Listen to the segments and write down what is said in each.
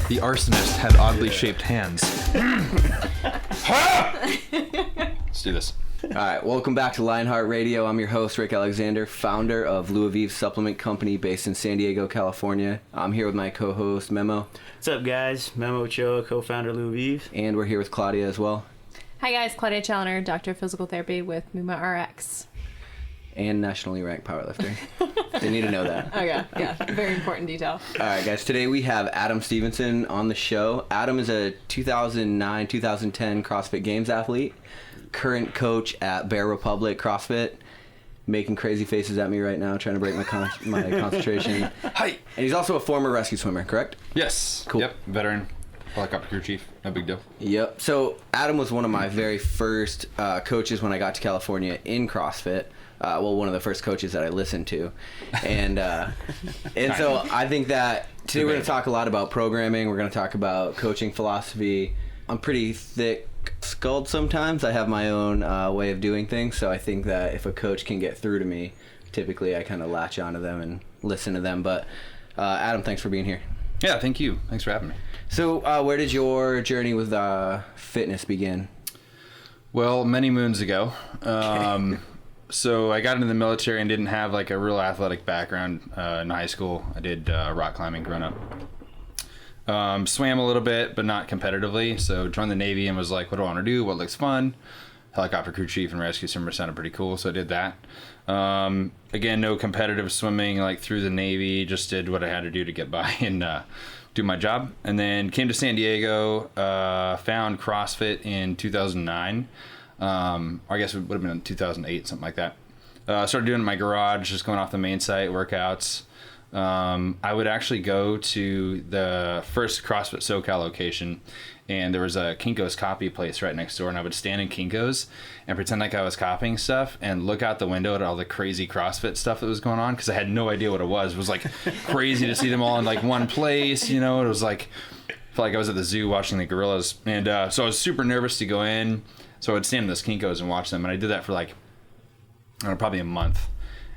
The arsonist had oddly shaped hands. Let's do this. All right, welcome back to Lionheart Radio. I'm your host, Rick Alexander, founder of Blue Aviv Supplement Company based in San Diego, California. I'm here with my co-host, Memo. What's up, guys? Memo Ochoa, co-founder of Blue Aviv. And we're here with Claudia as well. Hi guys, Claudia Challoner, Doctor of Physical Therapy with Muma RX. And nationally ranked powerlifter. They need to know that. Oh yeah, very important detail. All right, guys, today we have Adam Stevenson on the show. Adam is a 2009-2010 CrossFit Games athlete, current coach at Bear Republic CrossFit, making crazy faces at me right now, trying to break my concentration. Hi. And he's also a former rescue swimmer, correct? Yes. Cool. Yep. Veteran. Helicopter crew chief. No big deal. Yep. So Adam was one of my very first coaches when I got to California in CrossFit. One of the first coaches that I listened to. And so I think that today we're going to talk a lot about programming. We're going to talk about coaching philosophy. I'm pretty thick-skulled sometimes. I have my own way of doing things. So I think that if a coach can get through to me, typically I kind of latch onto them and listen to them. But Adam, thanks for being here. Yeah, thank you. Thanks for having me. So where did your journey with fitness begin? Well, many moons ago. So I got into the military and didn't have like a real athletic background in high school. I did rock climbing growing up. Swam a little bit, but not competitively. So joined the Navy and was like, what do I want to do? What looks fun? Helicopter crew chief and rescue swimmer sounded pretty cool, so I did that. Again, no competitive swimming like through the Navy. Just did what I had to do to get by and do my job. And then came to San Diego, found CrossFit in 2009. I guess it would have been in 2008, something like that. Started doing it in my garage, just going off the main site, workouts. I would actually go to the first CrossFit SoCal location, and there was a Kinko's copy place right next door, and I would stand in Kinko's and pretend like I was copying stuff and look out the window at all the crazy CrossFit stuff that was going on, because I had no idea what it was. It was like crazy to see them all in like one place, you know. It was like, I felt like I was at the zoo watching the gorillas, and so I was super nervous to go in. So I would stand in those Kinko's and watch them, and I did that for like, I don't know, probably a month.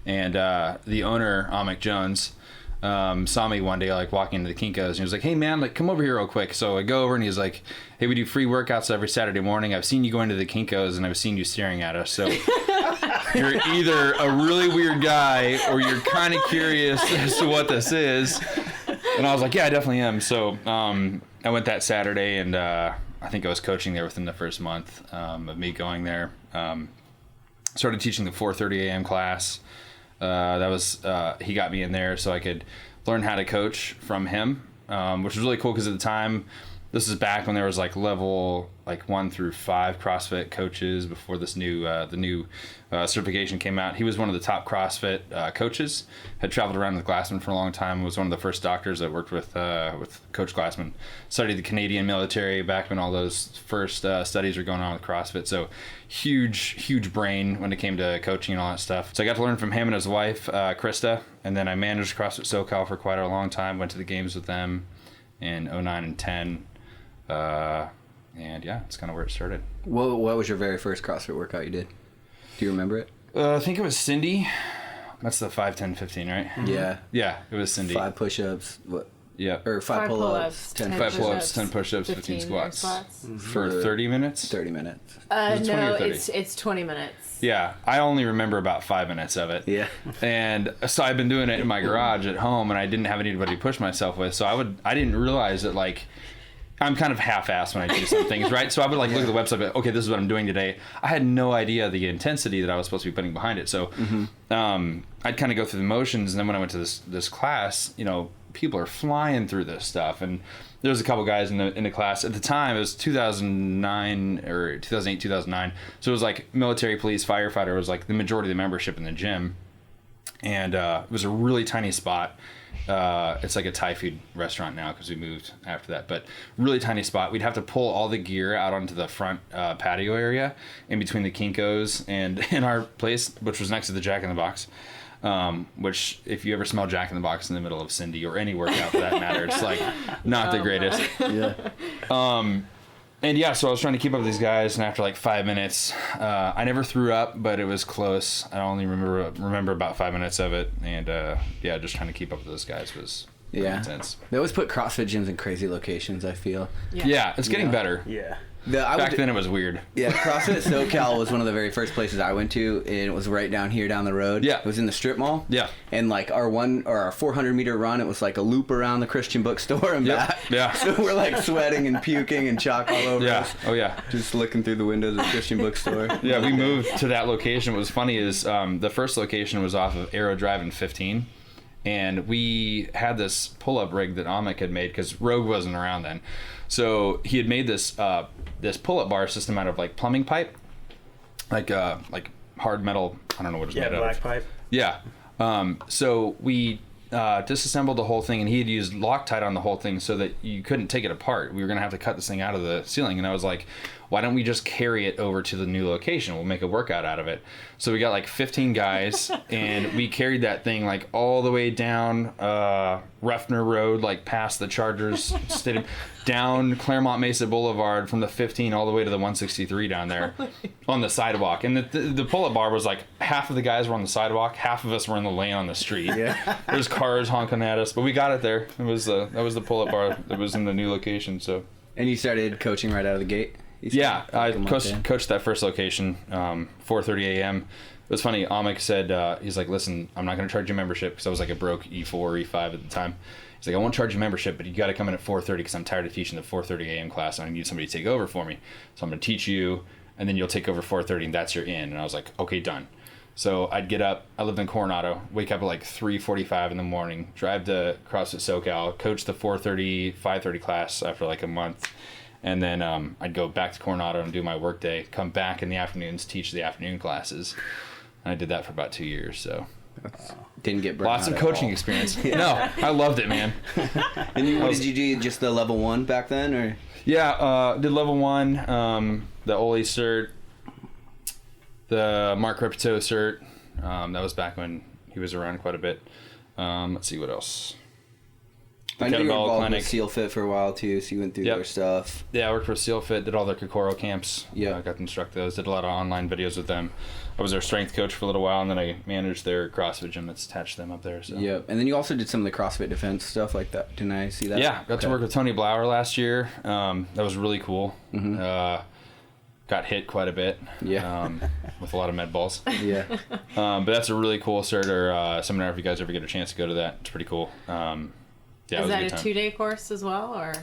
And the owner, Amit Jones, saw me one day like walking into the Kinko's, and he was like, hey man, like come over here real quick. So I go over and he's like, hey, we do free workouts every Saturday morning. I've seen you go into the Kinko's and I've seen you staring at us. So you're either a really weird guy or you're kind of curious as to what this is. And I was like, yeah, I definitely am. So I went that Saturday, and I think I was coaching there within the first month of me going there. Started teaching the 4:30 a.m. class. That was he got me in there so I could learn how to coach from him, which was really cool because at the time, this is back when there was like level like 1 through 5 CrossFit coaches before this new the new certification came out. He was one of the top CrossFit coaches. Had traveled around with Glassman for a long time. Was one of the first doctors that worked with Coach Glassman. Studied the Canadian military back when all those first studies were going on with CrossFit. So huge brain when it came to coaching and all that stuff. So I got to learn from him and his wife Krista, and then I managed CrossFit SoCal for quite a long time. Went to the games with them in 09 and 10. And yeah, it's kind of where it started. What was your very first CrossFit workout you did? Do you remember it? I think it was Cindy. That's the 5, 10, 15, right? Yeah. Yeah, it was Cindy. 5 push-ups. What? Yeah. Or 5 pull-ups. 10 5 pull-ups, 10 push-ups, 15 squats. For 30 minutes? 30 minutes. No, it's 20 minutes. Yeah, I only remember about 5 minutes of it. Yeah. And so I've been doing it in my garage at home, and I didn't have anybody to push myself with, so I didn't realize that like I'm kind of half-assed when I do some things, right? So I would like look at the website, like, okay, this is what I'm doing today. I had no idea the intensity that I was supposed to be putting behind it. So I'd kind of go through the motions, and then when I went to this class, you know, people are flying through this stuff. And there was a couple guys in the class. At the time, it was 2009 or 2008, 2009. So it was like military, police, firefighter was like the majority of the membership in the gym. And it was a really tiny spot. It's like a Thai food restaurant now because we moved after that, but really tiny spot. We'd have to pull all the gear out onto the front patio area in between the Kinko's and in our place, which was next to the Jack in the Box. Which if you ever smell Jack in the Box in the middle of Cindy or any workout for that matter, it's like not the greatest. Yeah. And yeah, so I was trying to keep up with these guys, and after like 5 minutes, I never threw up, but it was close. I only remember about 5 minutes of it, and yeah, just trying to keep up with those guys was Yeah. Makes sense. They always put CrossFit gyms in crazy locations, I feel. Yeah, it's getting better. Yeah. Back then it was weird. Yeah, CrossFit SoCal was one of the very first places I went to, and it was right down here down the road. Yeah. It was in the strip mall. Yeah. And like our 400-meter run, it was like a loop around the Christian bookstore and back. Yeah. So we're like sweating and puking and chalk all over us. Oh yeah. Just looking through the windows of the Christian bookstore. Yeah, we moved to that location. What was funny is the first location was off of Arrow Drive in 15. And we had this pull-up rig that Amick had made because Rogue wasn't around then. So he had made this this pull-up bar system out of like plumbing pipe, like hard metal. I don't know what it's made out of. Black pipe. Yeah. So we disassembled the whole thing, and he had used Loctite on the whole thing so that you couldn't take it apart. We were gonna have to cut this thing out of the ceiling, and I was like, why don't we just carry it over to the new location? We'll make a workout out of it. So we got like 15 guys, and we carried that thing like all the way down Ruffner Road, like past the Chargers Stadium, down Claremont Mesa Boulevard from the 15 all the way to the 163 down there on the sidewalk. And the pull-up bar was like half of the guys were on the sidewalk, half of us were in the lane on the street. Yeah. There's cars honking at us, but we got it there. It was that was the pull-up bar that was in the new location. So. And you started coaching right out of the gate? Yeah, I coached that first location, 4:30 a.m. It was funny. Amick said, he's like, listen, I'm not going to charge you membership because I was like a broke E4 or E5 at the time. He's like, I won't charge you membership, but you got to come in at 4:30 because I'm tired of teaching the 4:30 a.m. class and I need somebody to take over for me. So I'm going to teach you, and then you'll take over 4:30, and that's your in. And I was like, okay, done. So I'd get up. I lived in Coronado. Wake up at like 3:45 in the morning. Drive to CrossFit SoCal. Coach the 4:30, 5:30 class after like a month. And then I'd go back to Coronado and do my work day, come back in the afternoons, teach the afternoon classes. And I did that for about 2 years, so. Didn't get burnt Lots out of at coaching all. experience. No, I loved it, man. And what did you do, just the level 1 back then, or? Yeah, did level 1, the Oli cert, the Mark Ripito cert. That was back when he was around quite a bit. Let's see what else. I know you were Kettlebell involved clinic. with SEAL Fit for a while too, so you went through Yep. their stuff. Yeah, I worked for SEAL Fit, did all their Kokoro camps. Yeah. I got to instruct those, did a lot of online videos with them. I was their strength coach for a little while, and then I managed their CrossFit gym that's attached to them up there. So. Yep. And then you also did some of the CrossFit defense stuff like that. Didn't I see that? Yeah, got to work with Tony Blauer last year. That was really cool. Mm-hmm. Got hit quite a bit. Yeah. With a lot of med balls. Yeah. But that's a really cool cert or seminar if you guys ever get a chance to go to that. It's pretty cool. Yeah, Is it was that good a time. 2-day course as well, or?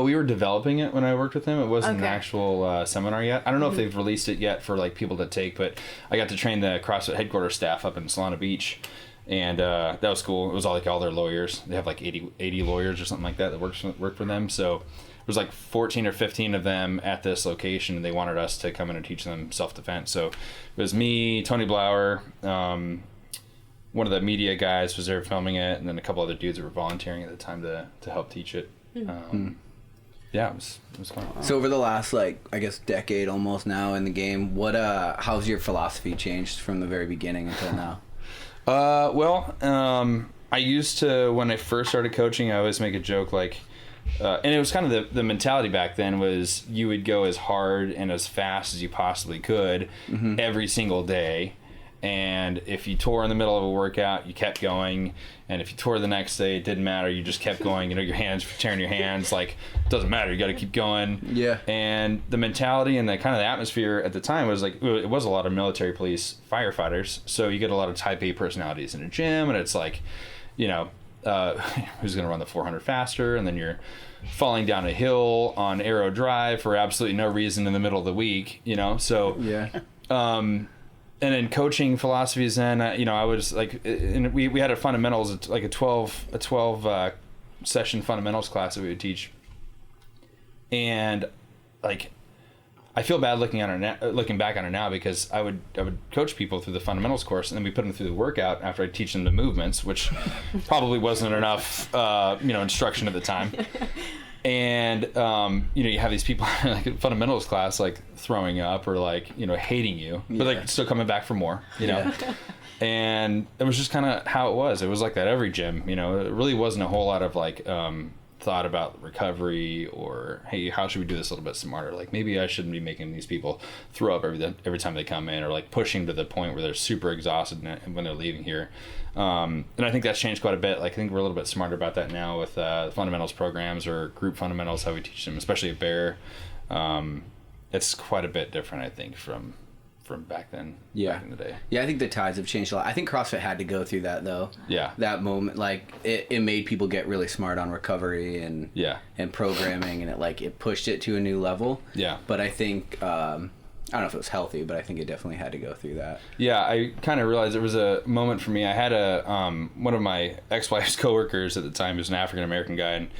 We were developing it when I worked with him. It wasn't an Okay. actual seminar yet. I don't know if they've released it yet for like people to take, but I got to train the CrossFit headquarters staff up in Solana Beach, and that was cool. It was all their lawyers. They have like 80 lawyers or something like that work for them. So it was like 14 or 15 of them at this location, and they wanted us to come in and teach them self-defense. So it was me, Tony Blauer, one of the media guys was there filming it, and then a couple other dudes that were volunteering at the time to help teach it. Yeah, it was fun. So over the last, like, I guess decade almost now in the game, how's your philosophy changed from the very beginning until now? I used to, when I first started coaching, I always make a joke like, and it was kind of the mentality back then was you would go as hard and as fast as you possibly could every single day. And if you tore in the middle of a workout, you kept going. And if you tore the next day, it didn't matter. You just kept going. You know, your hands, tearing your hands, like, it doesn't matter. You got to keep going. Yeah. And the mentality and the kind of the atmosphere at the time was like, it was a lot of military, police, firefighters. So you get a lot of type A personalities in a gym. And it's like, you know, who's going to run the 400 faster? And then you're falling down a hill on Arrow Drive for absolutely no reason in the middle of the week, you know? So, Yeah. And in coaching philosophies, then you know, I was like, and we had a fundamentals, like a 12 session fundamentals class that we would teach, and like, I feel bad looking back on it now because I would coach people through the fundamentals course, and then we put them through the workout after I teach them the movements, which probably wasn't enough instruction at the time. And you have these people in like a fundamentals class like throwing up or like hating you, but like still coming back for more, And it was just kind of how it was. It was like that every gym, It really wasn't a whole lot of like thought about recovery, or hey, how should we do this a little bit smarter? Like maybe I shouldn't be making these people throw up every time they come in, or like pushing to the point where they're super exhausted when they're leaving here. And I think that's changed quite a bit. Like I think we're a little bit smarter about that now with fundamentals programs or group fundamentals, how we teach them, especially at Bear. It's quite a bit different, I think, from back then. Back in the day. Yeah, I think the tides have changed a lot. I think CrossFit had to go through that though. Yeah. That moment, like it made people get really smart on recovery and programming, and it pushed it to a new level. Yeah. But I think I don't know if it was healthy, but I think it definitely had to go through that. Yeah, I kind of realized there was a moment for me. I had one of my ex-wife's coworkers at the time, who was an African American guy, and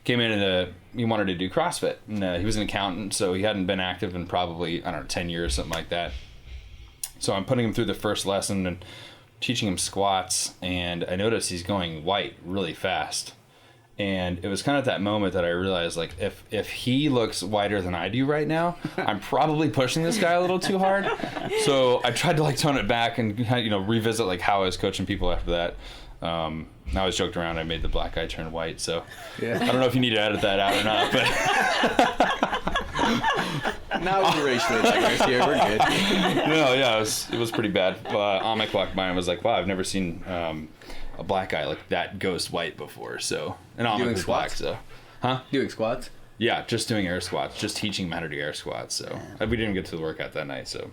came in and he wanted to do CrossFit. And he was an accountant, so he hadn't been active in probably, I don't know, 10 years, something like that. So I'm putting him through the first lesson and teaching him squats, and I noticed he's going white really fast. And it was kind of that moment that I realized, like, if he looks whiter than I do right now, I'm probably pushing this guy a little too hard. So I tried to like tone it back and revisit like how I was coaching people after that. I always joked around I made the black guy turn white, so I don't know if you need to edit that out or not, but now we're racially diverse here, we're good. No, yeah, it was pretty bad. Amek walked by and was like, wow, I've never seen a black guy like that ghost white before. So, and Amek was black, so doing squats? Yeah, just doing air squats, just teaching him how to do air squats. So we didn't get to the workout that night, so.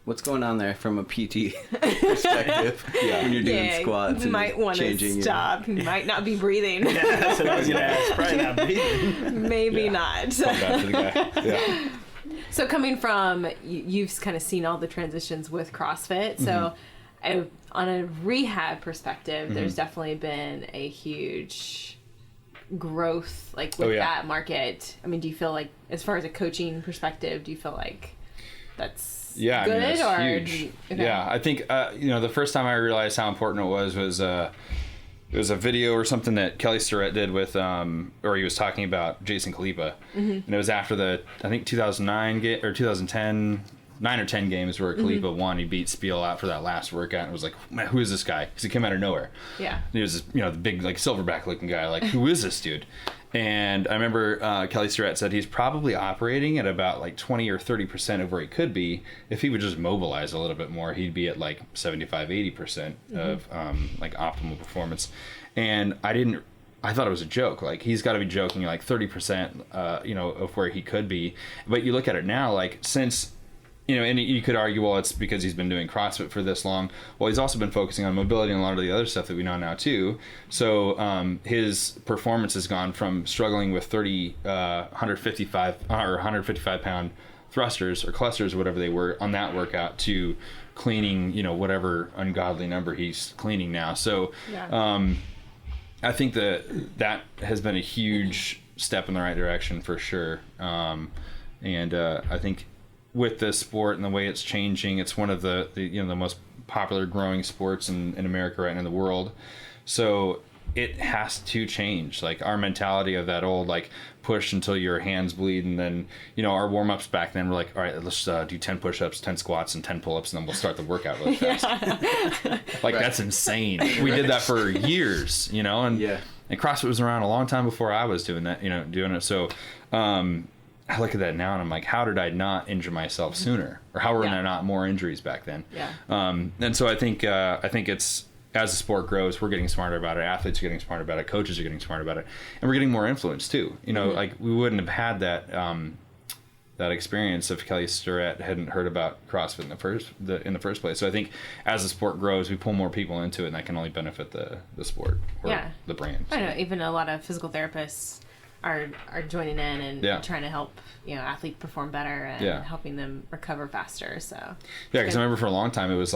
What's going on there from a PT perspective when you're doing squats? You might want to stop. You might not be breathing. Yeah, that's what I was going to ask. Probably not breathing. Maybe not. Felt bad for the guy. Yeah. So coming from, you've kind of seen all the transitions with CrossFit. So on a rehab perspective, there's definitely been a huge growth with that market. I mean, do you feel like, as far as a coaching perspective, do you feel like that's good, I mean, that's huge. Yeah, I think the first time I realized how important it was it was a video or something that Kelly Starrett did with or he was talking about Jason Khalipa, and it was after the, I think, 2009 or 2010 9 or 10 games where Khalipa won. He beat Spiel out for that last workout, and it was like, man, who is this guy? Because he came out of nowhere. Yeah. And he was this, the big silverback looking guy. Like, who is this dude? And I remember Kelly Starrett said he's probably operating at about 20 or 30% of where he could be. If he would just mobilize a little bit more, he'd be at 75-80% of optimal performance. And I thought it was a joke. He's got to be joking 30% of where he could be. But you look at it now, since and you could argue, well, it's because he's been doing CrossFit for this long. Well, he's also been focusing on mobility and a lot of the other stuff that we know now too. So his performance has gone from struggling with 155 or 155 pound thrusters or clusters or whatever they were on that workout to cleaning, whatever ungodly number he's cleaning now. So I think that has been a huge step in the right direction for sure. And I think with this sport and the way it's changing, it's one of the most popular growing sports in America right now in the world. So it has to change. Our mentality of that old push until your hands bleed, and then our warm-ups back then were all right, let's do 10 push-ups, 10 squats, and 10 pull-ups, and then we'll start the workout really fast. That's insane. We did that for years, and CrossFit was around a long time before I was doing that, doing it. So I look at that now and I'm like, how did I not injure myself sooner? Or how were there not more injuries back then? Yeah. And so I think it's, as the sport grows, we're getting smarter about it. Athletes are getting smarter about it. Coaches are getting smarter about it. And we're getting more influence too. We wouldn't have had that experience if Kelly Starrett hadn't heard about CrossFit in the first place. So I think as the sport grows, we pull more people into it, and that can only benefit the sport or the brand. So. I know, even a lot of physical therapists are joining in and trying to help athletes perform better and helping them recover faster. So because I remember for a long time it was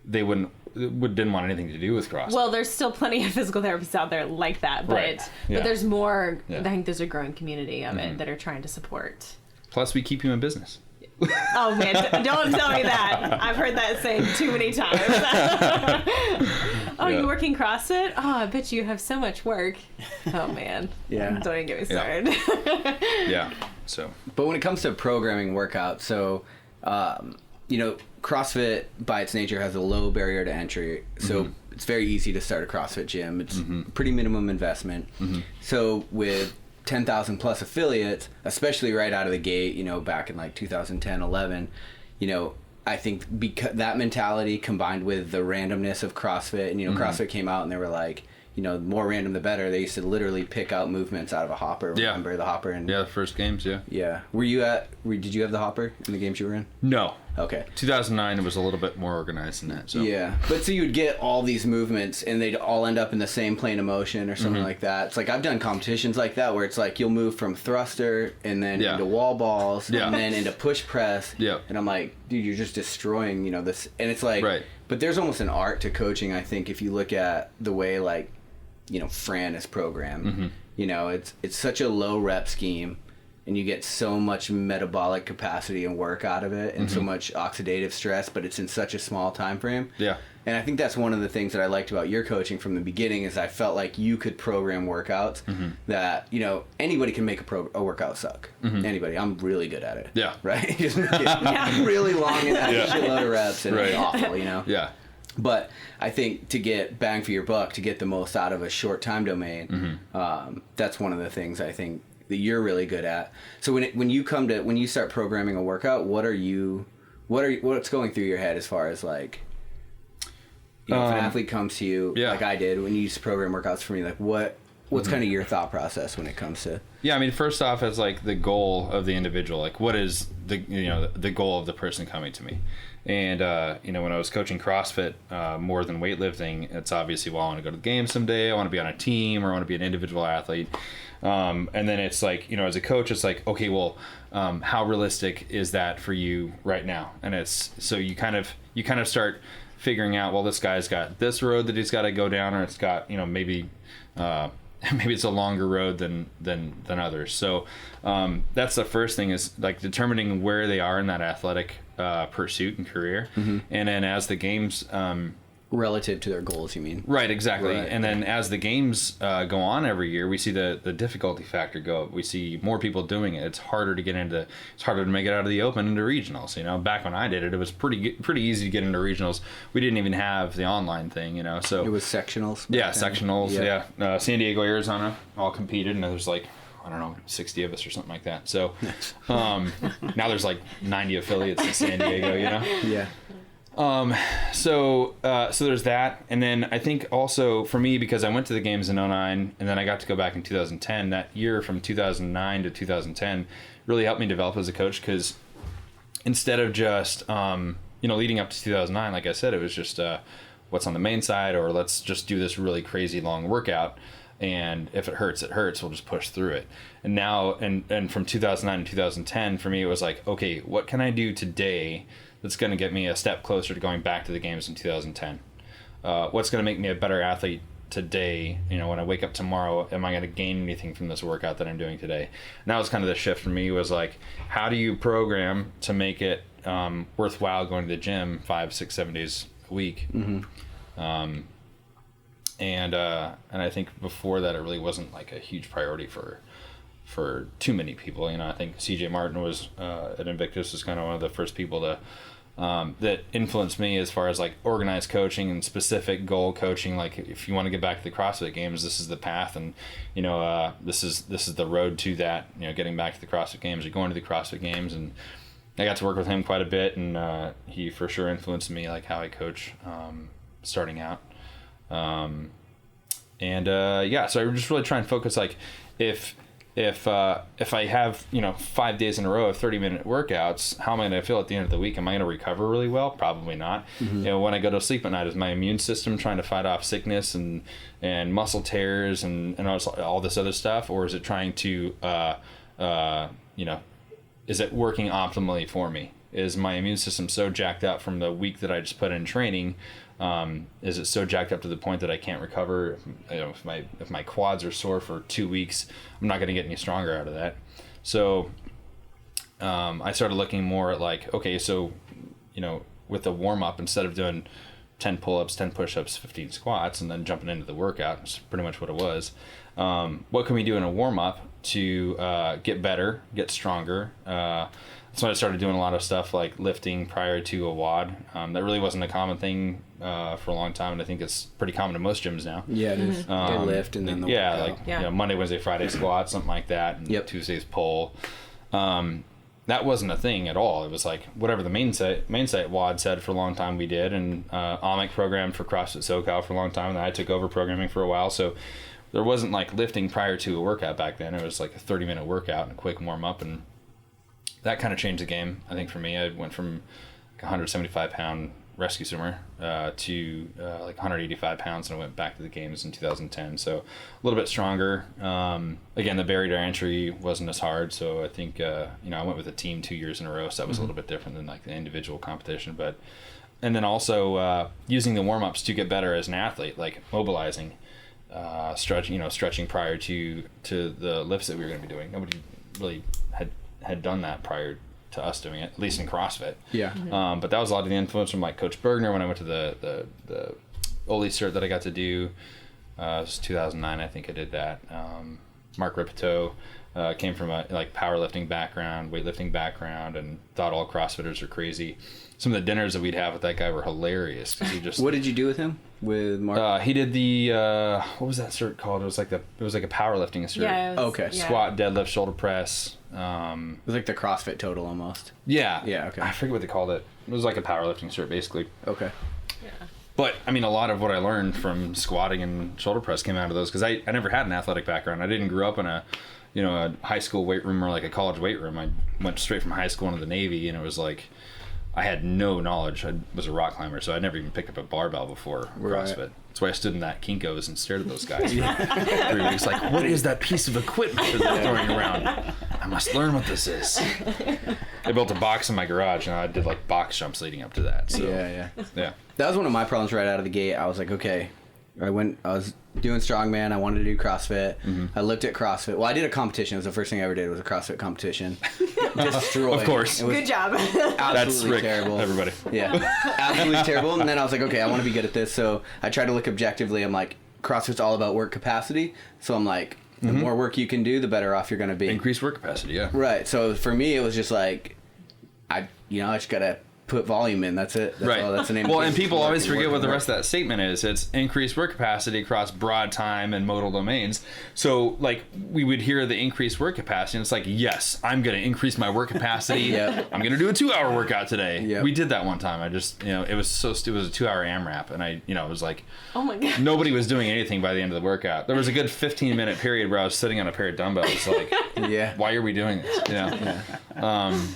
they didn't want anything to do with CrossFit. Well, there's still plenty of physical therapists out there like that, but but there's more. I think there's a growing community of it that are trying to support. Plus, we keep you in business. Oh man, don't tell me that. I've heard that saying too many times. You working CrossFit? Oh, I bet you have so much work. Oh man. Yeah. Don't even get me started. Yeah. So. But when it comes to programming workouts, so CrossFit by its nature has a low barrier to entry, so it's very easy to start a CrossFit gym. It's pretty minimum investment. So with 10,000 plus affiliates, especially right out of the gate, back in like 2010, 11, I think because that mentality combined with the randomness of CrossFit, and CrossFit came out and they were like, the more random the better. They used to literally pick out movements out of a hopper. Remember the hopper? And the first games, yeah. Yeah. Did you have the hopper in the games you were in? No. Okay. 2009, it was a little bit more organized than that. So. Yeah. But so you'd get all these movements and they'd all end up in the same plane of motion or something like that. It's like I've done competitions like that where it's like you'll move from thruster and then into wall balls and then into push press. Yeah. And I'm like, dude, you're just destroying, this. And it's like, but there's almost an art to coaching, I think, if you look at the way like, Fran is programmed. It's such a low rep scheme. And you get so much metabolic capacity and work out of it and so much oxidative stress, but it's in such a small time frame. Yeah. And I think that's one of the things that I liked about your coaching from the beginning is I felt like you could program workouts that, anybody can make a workout suck. Anybody. I'm really good at it. Yeah. Right? Just make it really long and have a shitload of reps and it's awful, Yeah. But I think to get bang for your buck, to get the most out of a short time domain, that's one of the things I think that you're really good at. So when you start programming a workout, what's going through your head as far as like, if an athlete comes to you, like I did when you used to program workouts for me, like what's kind of your thought process when it comes to? Yeah, I mean, first off, it's like the goal of the individual. Like, what is the goal of the person coming to me? And when I was coaching CrossFit more than weightlifting, it's obviously, I want to go to the games someday. I want to be on a team, or I want to be an individual athlete. And then it's like, as a coach, it's like, okay, well, how realistic is that for you right now? And it's so you kind of start figuring out, well, this guy's got this road that he's got to go down, or it's got maybe it's a longer road than others. So that's the first thing, is like determining where they are in that athletic pursuit and career. And then as the games relative to their goals, you mean? Right, exactly. Right. And then as the games go on every year, we see the difficulty factor go up. We see more people doing it. It's harder to make it out of the open into regionals. Back when I did it, it was pretty easy to get into regionals. We didn't even have the online thing, so it was sectionals. Yeah, sectionals. Yeah. San Diego, Arizona, all competed, and there's like, I don't know, 60 of us or something like that. So now there's like 90 affiliates in San Diego. Yeah. So there's that. And then I think also for me, because I went to the games in 2009 and then I got to go back in 2010, that year from 2009 to 2010 really helped me develop as a coach, because instead of just, leading up to 2009, like I said, it was just, what's on the main side, or let's just do this really crazy long workout. And if it hurts, we'll just push through it. And now, and from 2009 to 2010, for me, it was like, okay, what can I do today that's going to get me a step closer to going back to the games in 2010? What's going to make me a better athlete today? When I wake up tomorrow, am I going to gain anything from this workout that I'm doing today? And that was kind of the shift for me, was like, how do you program to make it worthwhile going to the gym 5, 6, 7 days a week? And I think before that, it really wasn't like a huge priority for too many people. I think CJ Martin was at Invictus was kind of one of the first people to that influenced me as far as like organized coaching and specific goal coaching. Like, if you want to get back to the CrossFit Games, this is the path, and this is the road to that. Getting back to the CrossFit Games, or going to the CrossFit Games. And I got to work with him quite a bit, and he for sure influenced me, like how I coach starting out. So I just really try and focus, like, if I have 5 days in a row of 30-minute workouts, how am I going to feel at the end of the week? Am I going to recover really well? Probably not. When I go to sleep at night, is my immune system trying to fight off sickness and muscle tears and all this other stuff, or is it trying to is it working optimally for me? Is my immune system so jacked up from the week that I just put in training? Is it so jacked up to the point that I can't recover? If my quads are sore for 2 weeks, I'm not going to get any stronger out of that. So I started looking more at like, okay, so with the warm up, instead of doing 10 pull-ups, 10 push-ups, 15 squats, and then jumping into the workout, it's pretty much what it was. What can we do in a warm up to get better, get stronger? So I started doing a lot of stuff like lifting prior to a WOD. That really wasn't a common thing for a long time, and I think it's pretty common in most gyms now. Yeah, it is. They lift and then the workout. You know, Monday, Wednesday, Friday squat, something like that, and Tuesday's pull. That wasn't a thing at all. It was like whatever the main site WOD said for a long time we did, and Amic programmed for CrossFit SoCal for a long time, and then I took over programming for a while. So there wasn't like lifting prior to a workout back then. It was like a 30-minute workout and a quick warm up, and that kind of changed the game. I think for me, I went from like 175 pound rescue swimmer to like 185 pounds, and I went back to the games in 2010. So a little bit stronger. Again, the barrier to entry wasn't as hard, so I think I went with a team 2 years in a row, so that was a little bit different than like the individual competition. But and then also using the warm ups to get better as an athlete, like mobilizing, stretching prior to the lifts that we were going to be doing. Nobody really had done that prior to us doing it, at least in CrossFit. Yeah. But that was a lot of the influence from like Coach Bergner when I went to the Oli cert that I got to do. It was 2009, I think I did that. Mark Ripito came from a like powerlifting background, weightlifting background, and thought all CrossFitters are crazy. Some of the dinners that we'd have with that guy were hilarious. 'Cause he just What did you do with him? With Mark? he did the what was that cert called? It was like a powerlifting cert. Yeah. Okay. Yeah. Squat, deadlift, shoulder press. It was like the CrossFit total almost. Yeah. Okay. I forget what they called it. It was like a powerlifting cert, basically. Okay. Yeah. But, I mean, a lot of what I learned from squatting and shoulder press came out of those, because I never had an athletic background. I didn't grow up in a high school weight room or like a college weight room. I went straight from high school into the Navy, and it was like, I had no knowledge. I was a rock climber, so I never even picked up a barbell before CrossFit. That's why I stood in that Kinko's and stared at those guys for 3 weeks. Like, what is that piece of equipment that they're throwing around? I must learn what this is. I built a box in my garage, and I did like box jumps leading up to that. So Yeah. yeah. That was one of my problems right out of the gate. I was like, okay, I was doing strongman. I wanted to do CrossFit. I looked at CrossFit. Well, I did a competition. It was the first thing I ever did was a CrossFit competition. Destroyed. Of course. It was Good job. That's absolutely Rick, terrible. everybody. Yeah, absolutely terrible. And then I was like, okay, I want to be good at this. So I tried to look objectively. I'm like, CrossFit's all about work capacity. So I'm like, the more work you can do, the better off you're going to be. Increased work capacity, yeah. Right. So for me, it was just like, I just got to put volume in. That's it. That's all. That's the name. Well, of it. and people Work always and forget work what and the work. rest of that statement is. It's increased work capacity across broad time and modal domains. So, like, we would hear the increased work capacity, and it's like, yes, I'm going to increase my work capacity. Yep. I'm going to do a 2-hour workout today. Yep. We did that one time. I just, it was so stupid. It was a 2-hour AMRAP, and it was like, Oh my god. nobody was doing anything by the end of the workout. There was a good 15-minute period where I was sitting on a pair of dumbbells, like, Yeah. why are we doing this? Well,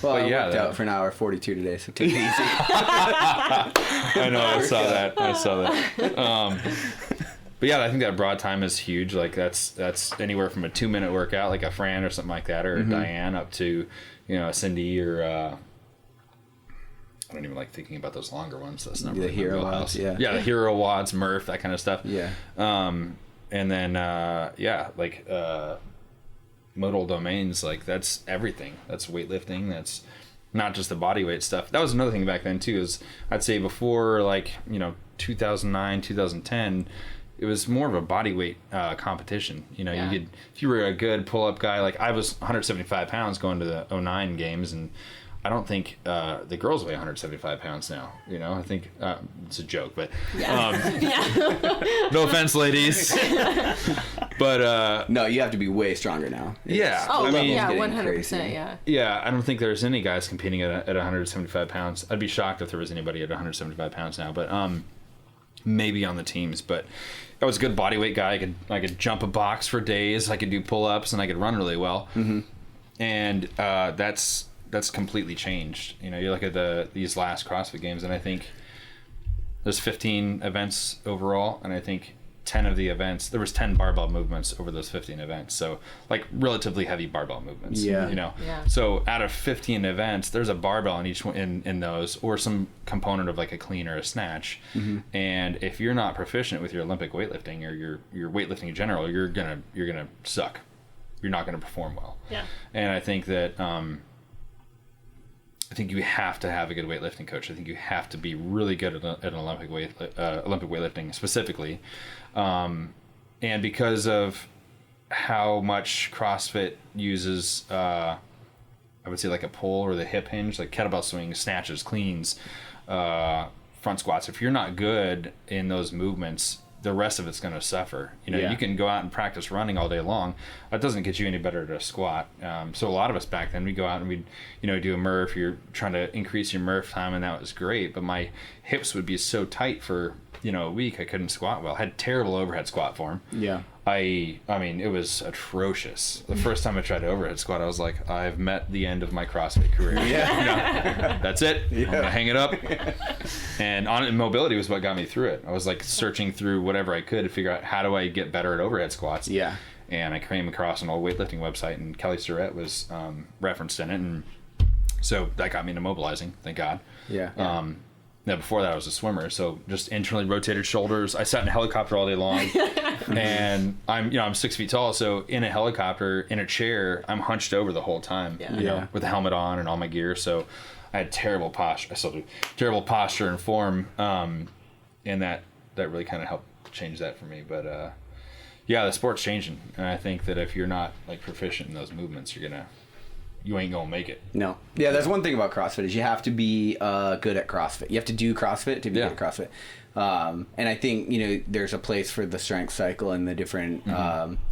but I yeah, worked out for an hour 42 today, so take it easy. I know, I saw that. But yeah, I think that broad time is huge. Like that's anywhere from a 2-minute workout, like a Fran or something like that, or a Diane, up to a Cindy or I don't even like thinking about those longer ones. That's not The really my hero wheelhouse. WODs, yeah. Yeah, the hero WODs, Murph, that kind of stuff. Yeah. And then modal domains, like that's everything. That's weightlifting. That's not just the body weight stuff. That was another thing back then too, is I'd say before 2009, 2010, it was more of a body weight competition. You could, if you were a good pull-up guy, like I was 175 pounds going to the 2009 games, and I don't think the girls weigh 175 pounds now. I think it's a joke, but no offense, ladies. But No, you have to be way stronger now. yeah, Oh, I mean, yeah, getting 100%. crazy. Yeah. yeah, I don't think there's any guys competing at 175 pounds. I'd be shocked if there was anybody at 175 pounds now, but maybe on the teams. But I was a good body weight guy. I could jump a box for days. I could do pull-ups, and I could run really well. And that's completely changed. You look at these last CrossFit games, and I think there's 15 events overall, and I think 10 of the events, there was 10 barbell movements over those 15 events. So like relatively heavy barbell movements. Yeah. Yeah. So out of 15 events, there's a barbell in each one in those, or some component of like a clean or a snatch. And if you're not proficient with your Olympic weightlifting or your weightlifting in general, you're gonna suck. You're not gonna perform well. Yeah. And I think that I think you have to have a good weightlifting coach. I think you have to be really good at an Olympic weightlifting specifically, and because of how much CrossFit uses I would say like a pull or the hip hinge, like kettlebell swings, snatches, cleans, front squats. If you're not good in those movements, the rest of it's going to suffer. You know, you can go out and practice running all day long. That doesn't get you any better at a squat. So a lot of us back then, we'd go out and we'd, you know, do a Murph. You're trying to increase your Murph time, and that was great. But my hips would be so tight for, you know, a week. I couldn't squat well. I had terrible overhead squat form. Yeah. I mean, it was atrocious. The first time I tried to overhead squat, I was like, I've met the end of my CrossFit career. Yeah. You know, that's it. I'm going to hang it up. And mobility was what got me through it. I was like searching through whatever I could to figure out how do I get better at overhead squats. Yeah. And I came across an old weightlifting website, and Kelly Surratt was referenced in it. And so that got me into mobilizing, thank God. Yeah. Now, before that, I was a swimmer, so just internally rotated shoulders. I sat in a helicopter all day long, and I'm 6 feet tall, so in a helicopter, in a chair, I'm hunched over the whole time, you know, with the helmet on and all my gear. So I had terrible posture. I still do terrible posture and form, and that really kind of helped change that for me. But yeah, the sport's changing, and I think that if you're not like proficient in those movements, you ain't gonna make it. No. Yeah, there's one thing about CrossFit is you have to be good at CrossFit. You have to do CrossFit to be good at CrossFit. And I think, you know, there's a place for the strength cycle and the different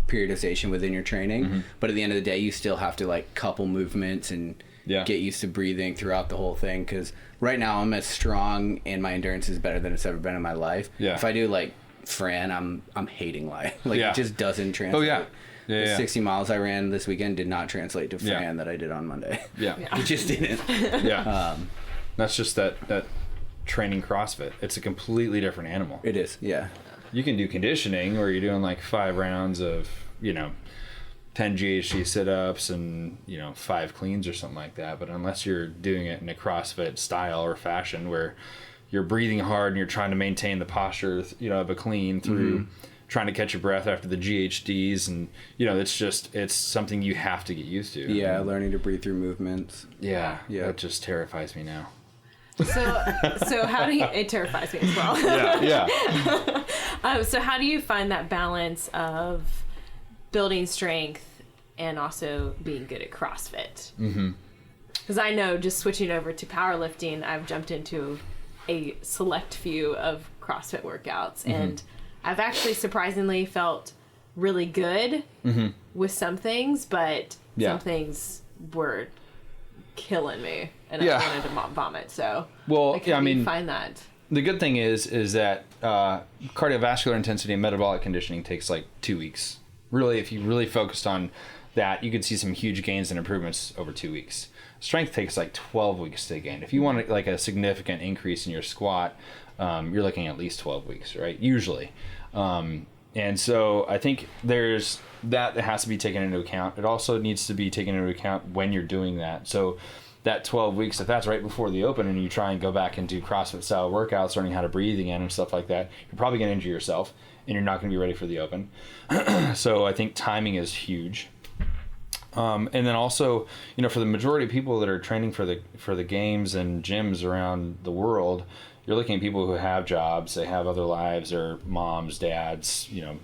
periodization within your training. But at the end of the day, you still have to like couple movements and get used to breathing throughout the whole thing. Because right now I'm as strong and my endurance is better than it's ever been in my life. Yeah. If I do like Fran, I'm hating life. Like it just doesn't translate. Oh yeah. The 60 miles I ran this weekend did not translate to Fran that I did on Monday. Yeah. It just didn't. Yeah. That's just that training CrossFit. It's a completely different animal. It is, yeah. You can do conditioning where you're doing like 5 rounds of, you know, 10 GHD sit-ups and, you know, 5 cleans or something like that. But unless you're doing it in a CrossFit style or fashion where you're breathing hard and you're trying to maintain the posture, you know, of a clean through trying to catch your breath after the GHDs, and you know, it's something you have to get used to. Yeah, learning to breathe through movements. Yeah, that just terrifies me now. So how do you? It terrifies me as well. Yeah. So how do you find that balance of building strength and also being good at CrossFit? Because I know just switching over to powerlifting, I've jumped into a select few of CrossFit workouts, and I've actually surprisingly felt really good with some things, but some things were killing me, and I wanted to vomit. So, I mean, find that. The good thing is that cardiovascular intensity and metabolic conditioning takes like 2 weeks. Really, if you really focused on that, you could see some huge gains and improvements over 2 weeks. Strength takes like 12 weeks to gain. If you want like a significant increase in your squat, you're looking at least 12 weeks, right? Usually. And so I think there's that has to be taken into account. It also needs to be taken into account when you're doing that. So that 12 weeks, if that's right before the open and you try and go back and do CrossFit style workouts, learning how to breathe again and stuff like that, you're probably going to injure yourself and you're not going to be ready for the open. So I think timing is huge. And then also, you know, for the majority of people that are training for the games and gyms around the world, you're looking at people who have jobs, they have other lives, or moms, dads, you know,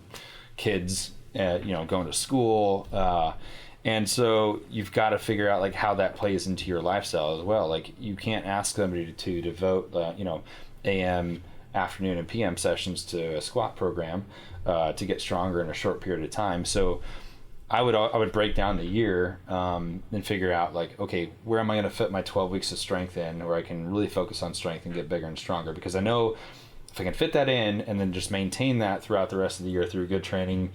kids, you know, going to school. And so you've got to figure out like how that plays into your lifestyle as well. Like you can't ask somebody to devote, you know, AM, afternoon, and PM sessions to a squat program to get stronger in a short period of time. So I would break down the year and figure out like, okay, where am I going to fit my 12 weeks of strength in, where I can really focus on strength and get bigger and stronger? Because I know if I can fit that in and then just maintain that throughout the rest of the year through good training.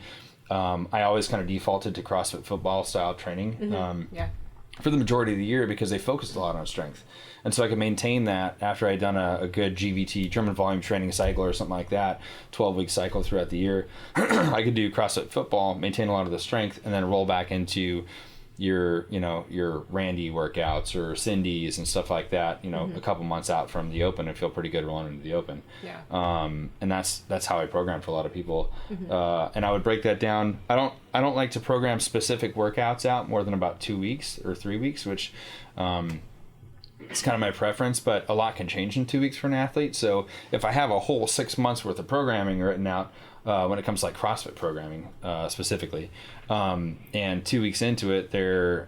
I always kind of defaulted to CrossFit football style training for the majority of the year because they focused a lot on strength. And so I could maintain that after I'd done a good GVT, German volume training cycle or something like that, 12-week cycle throughout the year. I could do CrossFit football, maintain a lot of the strength, and then roll back into your Randy workouts or Cindy's and stuff like that, you know, a couple months out from the open and feel pretty good rolling into the open. And that's how I program for a lot of people. And I would break that down. I don't like to program specific workouts out more than about 2 weeks or 3 weeks, which it's kind of my preference, but a lot can change in 2 weeks for an athlete. So if I have a whole 6 months worth of programming written out, when it comes to like CrossFit programming specifically, and 2 weeks into it, they're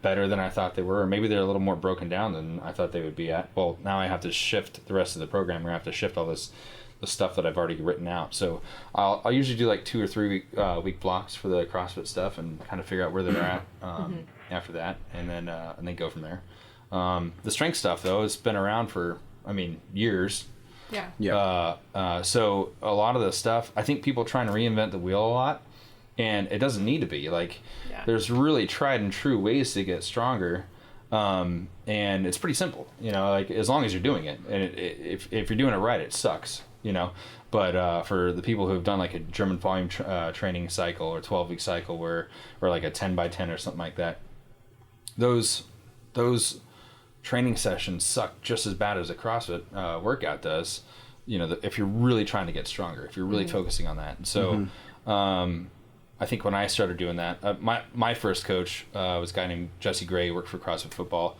better than I thought they were, or maybe they're a little more broken down than I thought they would be at. Well, now I have to shift the rest of the program. I have to shift all the stuff that I've already written out. So I'll usually do like 2 or 3 week blocks for the CrossFit stuff and kind of figure out where they're at after that, and then go from there. The strength stuff though has been around for years. So a lot of the stuff, I think people trying to reinvent the wheel a lot, and it doesn't need to be. Like there's really tried and true ways to get stronger, and it's pretty simple, like as long as you're doing it, and if you're doing it right, it sucks, but for the people who have done like a German volume training cycle or 12-week cycle or like a 10x10 or something like that, those training sessions suck just as bad as a CrossFit workout does, if you're really trying to get stronger, if you're really focusing on that. And so I think when I started doing that, my first coach was a guy named Jesse Gray, who worked for CrossFit Football.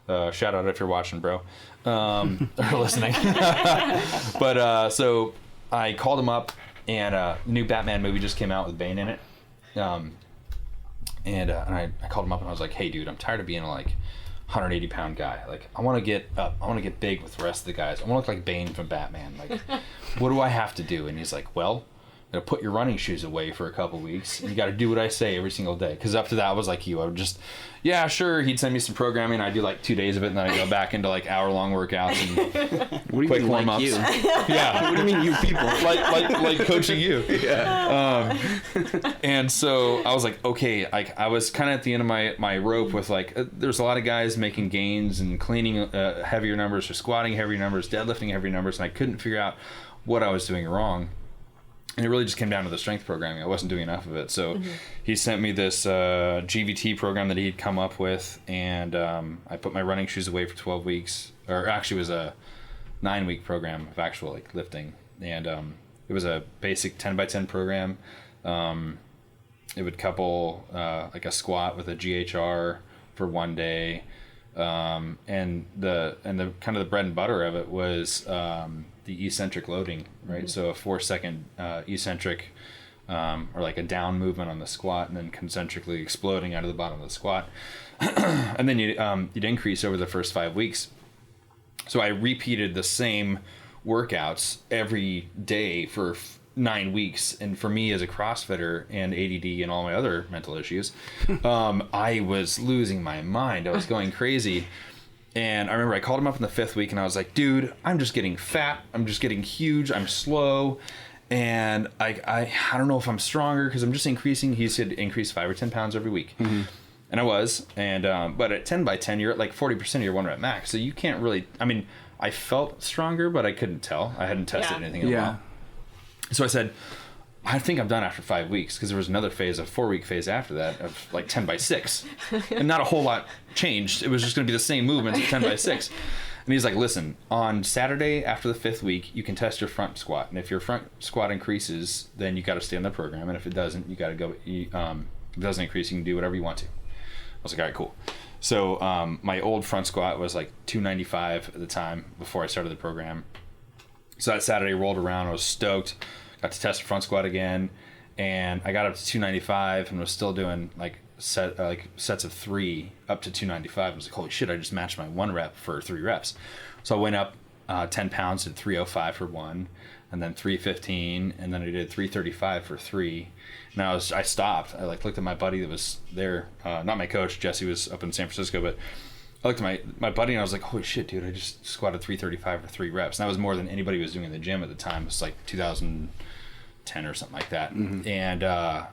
Shout out if you're watching, bro, or listening. But so I called him up, and the new Batman movie just came out with Bane in it. And I called him up and I was like, hey dude, I'm tired of being like 180-pound guy. Like, I want to get up. I want to get big with the rest of the guys. I want to look like Bane from Batman. Like, what do I have to do? And he's like, well, you put your running shoes away for a couple weeks, and you got to do what I say every single day. Because up to that, I was like you. I would just, yeah, sure. He'd send me some programming. I'd do like 2 days of it, and then I'd go back into like hour-long workouts and quick warm-ups. You? Yeah. What do you mean, you people? like coaching you. Yeah. And so I was like, okay, I was kind of at the end of my rope with like, there's a lot of guys making gains and cleaning heavier numbers or squatting heavier numbers, deadlifting heavier numbers, and I couldn't figure out what I was doing wrong. And it really just came down to the strength programming. I wasn't doing enough of it. So he sent me this GVT program that he'd come up with, and I put my running shoes away for 12 weeks. Or actually it was a 9-week program of actual like lifting. And it was a basic 10x10 program. It would couple like a squat with a GHR for 1 day. And the kind of the bread and butter of it was the eccentric loading, right? So a 4-second eccentric or like a down movement on the squat, and then concentrically exploding out of the bottom of the squat. And then you'd increase over the first 5 weeks. So I repeated the same workouts every day for 9 weeks. And for me as a CrossFitter and ADD and all my other mental issues, I was losing my mind. I was going crazy. And I remember I called him up in the 5th week and I was like, dude, I'm just getting fat. I'm just getting huge. I'm slow. And I don't know if I'm stronger because I'm just increasing. He said increase 5 or 10 pounds every week. And I was. And but at 10x10, you're at like 40% of your 1 rep max. So you can't really, I felt stronger, but I couldn't tell. I hadn't tested anything in a while. So I said, I think I'm done after 5 weeks, because there was another phase, a 4-week phase after that of like 10x6. And not a whole lot changed. It was just going to be the same movements at 10x6. And he's like, listen, on Saturday after the 5th week, you can test your front squat. And if your front squat increases, then you got to stay on the program. And if it doesn't, you got to go, if it doesn't increase, you can do whatever you want to. I was like, all right, cool. So my old front squat was like 295 at the time before I started the program. So that Saturday rolled around, I was stoked. Got to test the front squat again, and I got up to 295 and was still doing like sets of 3 up to 295. I was like, holy shit, I just matched my 1 rep for 3 reps. So I went up 10 pounds at 305 for 1, and then 315, and then I did 335 for 3. And I stopped. I like looked at my buddy that was there, not my coach, Jesse was up in San Francisco, but I looked at my buddy and I was like, holy shit, dude, I just squatted 335 for 3 reps. And that was more than anybody was doing in the gym at the time. It was like 2010 or something like that. And I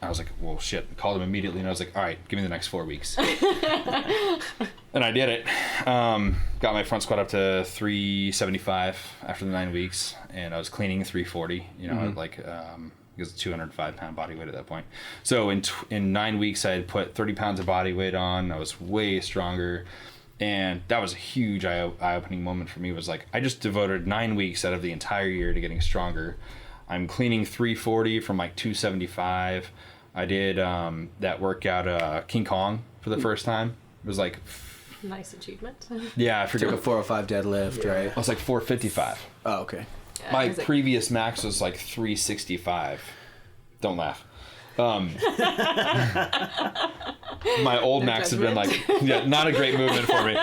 was like, well, shit. I called him immediately and I was like, all right, give me the next 4 weeks. And I did it. Got my front squat up to 375 after the 9 weeks. And I was cleaning 340, like, because 205-pound body weight at that point. So in 9 weeks, I had put 30 pounds of body weight on. I was way stronger. And that was a huge eye-opening moment for me. It was like, I just devoted 9 weeks out of the entire year to getting stronger. I'm cleaning 340 from like 275. I did that workout, King Kong, for the first time. It was like Nice achievement. Yeah, I forget Took a what 405 deadlift, right? I was like 455. Oh, okay. Yeah, My I was like, previous max was like 365. Don't laugh. My old No max had been like, not a great movement for me.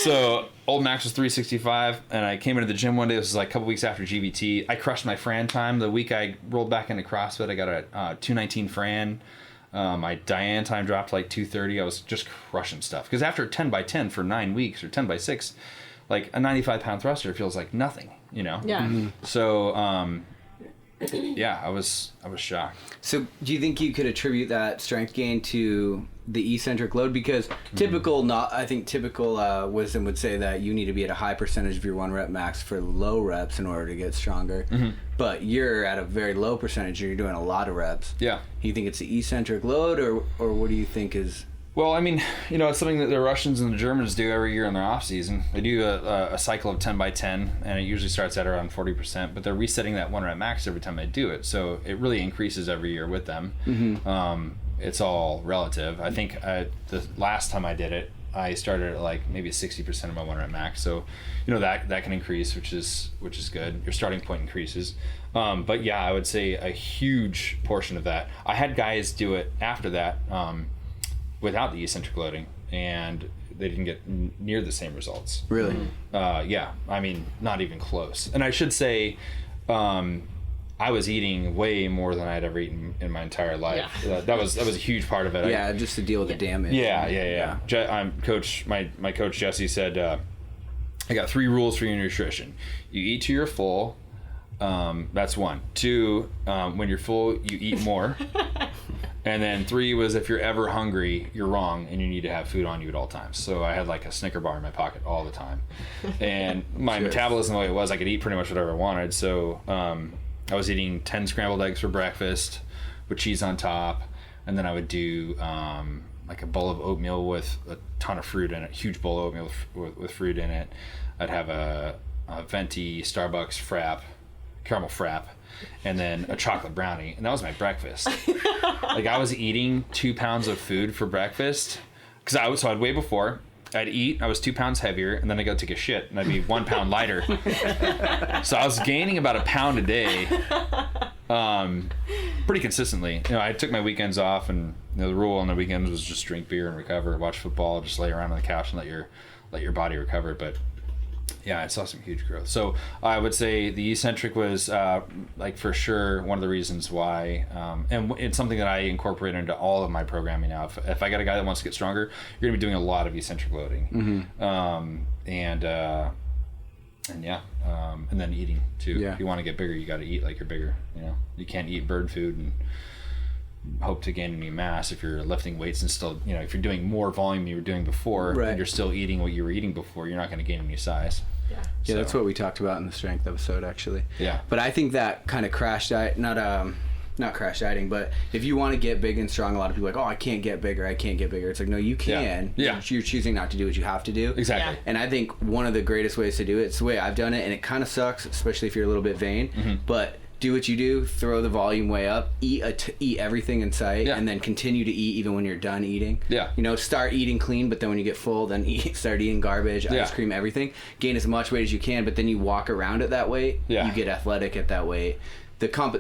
So old max was 365, and I came into the gym one day. This was like a couple weeks after GBT. I crushed my Fran time. The week I rolled back into CrossFit, I got a 219 Fran. My Diane time dropped like 230. I was just crushing stuff. Because after 10 by 10 for 9 weeks, or 10 by 6, like a 95-pound thruster feels like nothing, you know? Yeah. Mm-hmm. So, yeah, I was shocked. So do you think you could attribute that strength gain to the eccentric load? Because typical wisdom would say that you need to be at a high percentage of your 1 rep max for low reps in order to get stronger. But you're at a very low percentage, you're doing a lot of reps. Yeah. You think it's the eccentric load, or what do you think is... Well, I mean, you know, it's something that the Russians and the Germans do every year in their off season. They do a cycle of 10 by 10, and it usually starts at around 40%, but they're resetting that 1 rep max every time they do it. So it really increases every year with them. It's all relative. I think the last time I did it, I started at like maybe 60% of my 1 rep max. So, you know, that can increase, which is good. Your starting point increases. But yeah, I would say a huge portion of that. I had guys do it after that, without the eccentric loading, and they didn't get near the same results. Really? Yeah, I mean, not even close. And I should say, I was eating way more than I'd ever eaten in my entire life. Yeah. That was a huge part of it. Yeah, just to deal with the damage. Yeah. My coach Jesse said, I got 3 rules for your nutrition. You eat till you're full. That's 1. 2, when you're full, you eat more. And then 3 was, if you're ever hungry, you're wrong, and you need to have food on you at all times. So I had like a Snicker bar in my pocket all the time. And my metabolism, the way it was, I could eat pretty much whatever I wanted. So I was eating 10 scrambled eggs for breakfast with cheese on top. And then I would do like a bowl of oatmeal with a ton of fruit in it, huge bowl of oatmeal with fruit in it. I'd have a venti Starbucks frap, caramel frap, and then a chocolate brownie, and that was my breakfast. Like, I was eating 2 pounds of food for breakfast, because I'd weigh before, I'd eat, I was 2 pounds heavier, and then I'd go take a shit, and I'd be 1 pound lighter. So I was gaining about a pound a day, pretty consistently. You know, I took my weekends off, and you know, the rule on the weekends was just drink beer and recover, watch football, just lay around on the couch and let your body recover. But yeah, I saw some huge growth. So I would say the eccentric was like for sure one of the reasons why, and it's something that I incorporate into all of my programming now. If I got a guy that wants to get stronger, you're gonna be doing a lot of eccentric loading, and then eating too. Yeah. If you want to get bigger, you got to eat like you're bigger. You know, you can't eat bird food and hope to gain any mass if you're lifting weights and still, you know, if you're doing more volume than you were doing before, and you're still eating what you were eating before, you're not going to gain any size. Yeah, that's what we talked about in the strength episode, actually. Yeah. But I think that kind of crash diet, not crash dieting, but if you want to get big and strong, a lot of people are like, oh, I can't get bigger. It's like, no, you can. Yeah. You're choosing not to do what you have to do. Exactly. Yeah. And I think one of the greatest ways to do it, it's the way I've done it, and it kind of sucks, especially if you're a little bit vain, but do what you do, throw the volume way up, eat everything in sight, and then continue to eat even when you're done eating. Yeah. You know, start eating clean, but then when you get full, then start eating garbage, ice cream, everything. Gain as much weight as you can, but then you walk around at that weight. Yeah. You get athletic at that weight.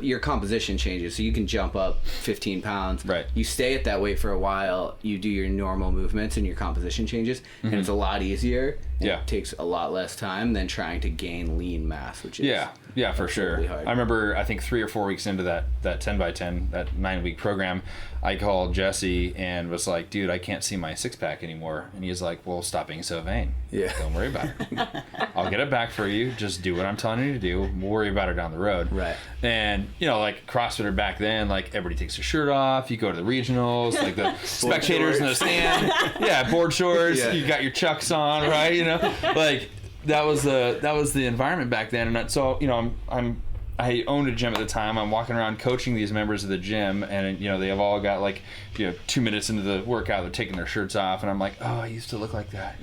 Your composition changes, so you can jump up 15 pounds. Right. You stay at that weight for a while, you do your normal movements, and your composition changes, and it's a lot easier. Yeah. It takes a lot less time than trying to gain lean mass, which is for sure. hard. I remember, I think 3 or 4 weeks into that 10 by 10, that 9-week program, I called Jesse and was like, dude, I can't see my 6-pack anymore. And he's like, well, stop being so vain. Yeah. Don't worry about it. I'll get it back for you. Just do what I'm telling you to do. We'll worry about it down the road. Right. And, you know, like CrossFitter back then, like everybody takes their shirt off. You go to the regionals, like the spectators in the stand. Yeah, board shorts. Yeah. You got your Chucks on, right? You know, like that was the environment back then. And so, you know, I I owned a gym at the time. I'm walking around coaching these members of the gym, and they have all got like 2 minutes into the workout, they're taking their shirts off, and I'm like, oh, I used to look like that,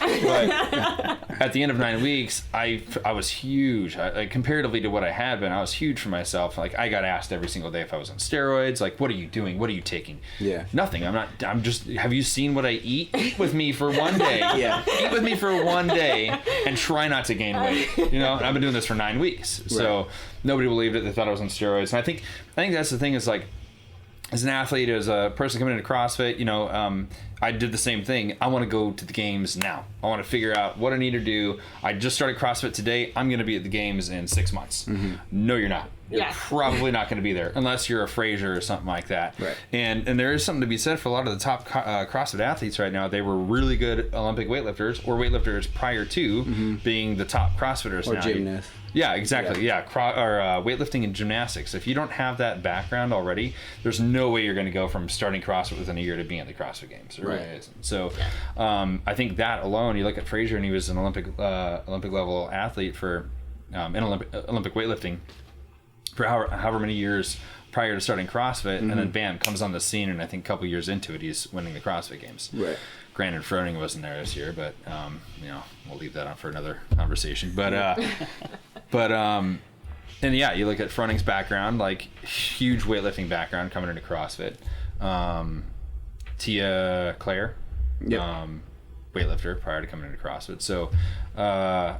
But at the end of 9 weeks, I was huge. Comparatively to what I had been, I was huge for myself. Like, I got asked every single day if I was on steroids. Like, what are you doing? What are you taking? Yeah. Nothing. I'm just. Have you seen what I eat? Eat with me for one day. Yeah. Eat with me for one day, and try not to gain weight. And I've been doing this for 9 weeks, so. Right. Nobody believed it. They thought I was on steroids. And I think that's the thing is, like, as an athlete, as a person coming into CrossFit, I did the same thing. I want to go to the games now. I want to figure out what I need to do. I just started CrossFit today. I'm going to be at the games in 6 months. Mm-hmm. No, you're not. You're probably not going to be there unless you're a Fraser or something like that. Right. And there is something to be said for a lot of the top CrossFit athletes right now. They were really good Olympic weightlifters or weightlifters prior to being the top CrossFitters or now. gymnasts. Yeah, exactly. Yeah, weightlifting and gymnastics. If you don't have that background already, there's no way you're going to go from starting CrossFit within a year to being at the CrossFit Games. There really isn't. So, I think that alone, you look at Fraser, and he was an Olympic level athlete for in Olympic weightlifting for however many years prior to starting CrossFit, and then bam, comes on the scene, and I think a couple years into it, he's winning the CrossFit Games. Right. Granted, Froning wasn't there this year, but we'll leave that on for another conversation. But and yeah, you look at Froning's background, like huge weightlifting background coming into CrossFit. Tia Claire, weightlifter prior to coming into CrossFit. So I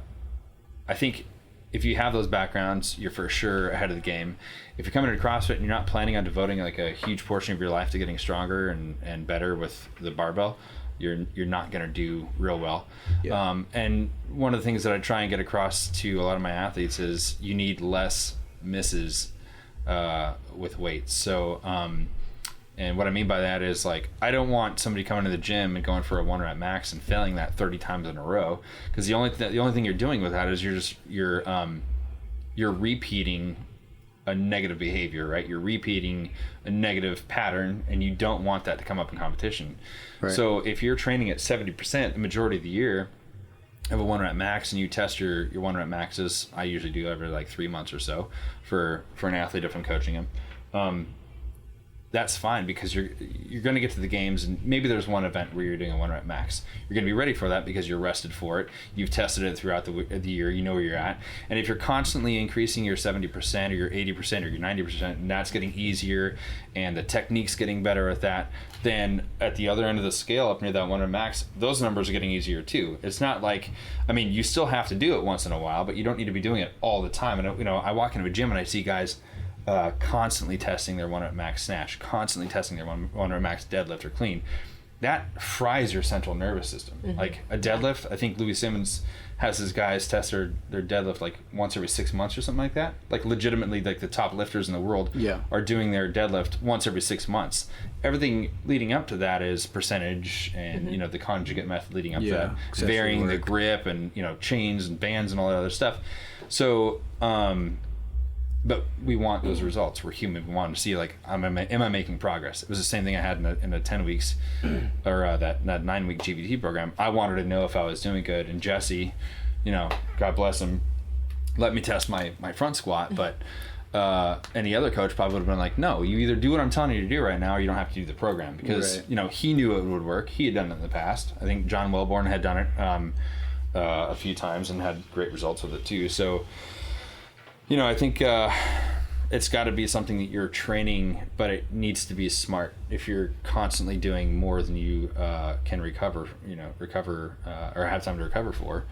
think if you have those backgrounds, you're for sure ahead of the game. If you're coming into CrossFit and you're not planning on devoting like a huge portion of your life to getting stronger and better with the barbell, you're not going to do real well. Yeah. And one of the things that I try and get across to a lot of my athletes is you need less misses with weights. So, and what I mean by that is, like, I don't want somebody coming to the gym and going for a 1 rep max and failing that 30 times in a row, because the only thing you're doing with that is you're repeating a negative behavior, right? You're repeating a negative pattern, and you don't want that to come up in competition. Right. So if you're training at 70% the majority of the year of a 1 rep max, and you test your 1 rep maxes, I usually do every like 3 months or so for an athlete if I'm coaching him. That's fine, because you're going to get to the games, and maybe there's one event where you're doing a 1 rep max. You're going to be ready for that because you're rested for it. You've tested it throughout the year. You know where you're at. And if you're constantly increasing your 70% or your 80% or your 90%, and that's getting easier, and the technique's getting better at that, then at the other end of the scale, up near that 1 rep max, those numbers are getting easier too. It's not like, I mean, you still have to do it once in a while, but you don't need to be doing it all the time. And I walk into a gym and I see guys constantly testing their 1 rep max snatch, constantly testing their 1 rep max deadlift or clean. That fries your central nervous system. Mm-hmm. Like a deadlift, I think Louis Simmons has his guys test their deadlift like once every 6 months or something like that. Like legitimately, like the top lifters in the world are doing their deadlift once every 6 months. Everything leading up to that is percentage and the conjugate method leading up to that, varying the grip and chains and bands and all that other stuff. So but we want those results. We're human. We want to see, like, am I making progress? It was the same thing I had in the 10 weeks or that 9-week GVT program. I wanted to know if I was doing good. And Jesse, God bless him, let me test my front squat. But any other coach probably would have been like, no, you either do what I'm telling you to do right now, or you don't have to do the program, because he knew it would work. He had done it in the past. I think John Wellborn had done it a few times and had great results with it too. So I think it's got to be something that you're training, but it needs to be smart. If you're constantly doing more than you can recover or have time to recover for,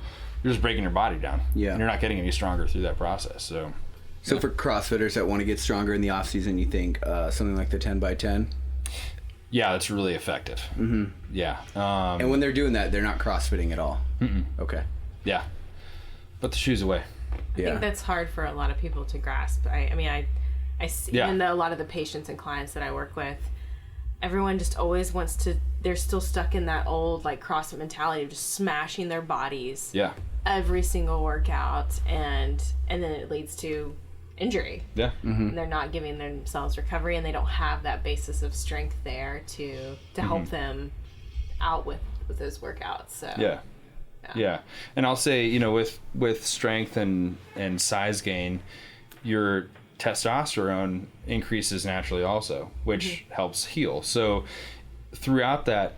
you're just breaking your body down. Yeah. And you're not getting any stronger through that process. So for CrossFitters that want to get stronger in the off season, you think something like the 10x10? Yeah, that's really effective. Mm-hmm. Yeah. And when they're doing that, they're not CrossFitting at all. Mm-mm. Okay. Yeah. Put the shoes away. I think that's hard for a lot of people to grasp. I see, even though a lot of the patients and clients that I work with, everyone just always wants to, they're still stuck in that old like CrossFit mentality of just smashing their bodies every single workout, and then it leads to injury. Yeah. Mm-hmm. And they're not giving themselves recovery, and they don't have that basis of strength there to help them out with those workouts. So Yeah, and I'll say, with strength and size gain, your testosterone increases naturally also, which helps heal. So throughout that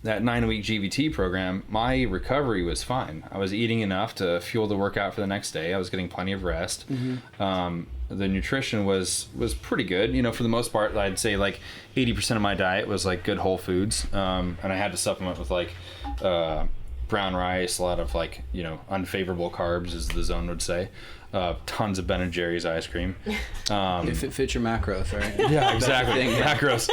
9-week GVT program, my recovery was fine. I was eating enough to fuel the workout for the next day. I was getting plenty of rest. The nutrition was pretty good. For the most part, I'd say like 80% of my diet was like good whole foods. And I had to supplement with like brown rice, a lot of like, unfavorable carbs, as the zone would say. Tons of Ben & Jerry's ice cream. If it fits your macros, right? Yeah, exactly. Macros.